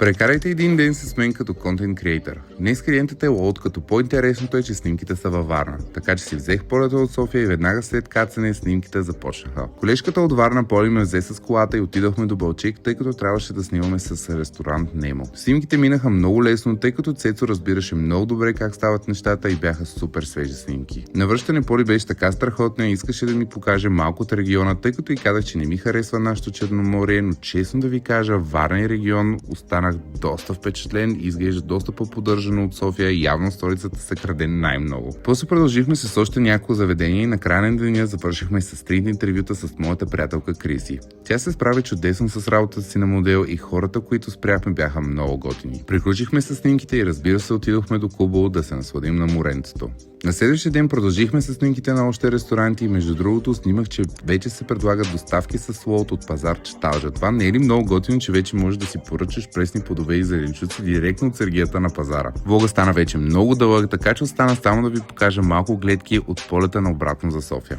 Прекарайте един ден с мен като контент креатор. Днес клиентът е лоуд, като по-интересното е, че снимките са във Варна. Така че си взех полета от София и веднага след кацане снимките започнаха. Колежката от Варна Поли ме взе с колата и отидохме до Балчик, тъй като трябваше да снимаме с ресторант Немо. Снимките минаха много лесно, тъй като Цецо разбираше много добре как стават нещата и бяха супер свежи снимки. На връщане Поли беше така страхотна и искаше да ми покаже малко от региона, тъй като и казах, че не ми харесва нашето Черноморие, но честно да ви кажа, Варна и регион останах доста впечатлен и изглежда доста по-поддържано от София и явно столицата се краде най-много. После продължихме с още няколко заведения и на края на деня завършихме с 3 интервюта с моята приятелка Криси. Тя се справи чудесно с работата си на модел и хората, които спряхме, бяха много готини. Приключихме с снимките и разбира се отидохме до Кубо да се насладим на моренцето. На следващия ден продължихме с снимките на още ресторанти и между другото снимах, че вече се предлагат доставки с лоуд от пазар Чаталджа. Това не е ли много готино, че вече можеш да си поръчаш пресни плодове и зеленчуци директно от сергията на пазара? Влога стана вече много дълъг, така че остана само да ви покажа малко гледки от полета на обратно за София.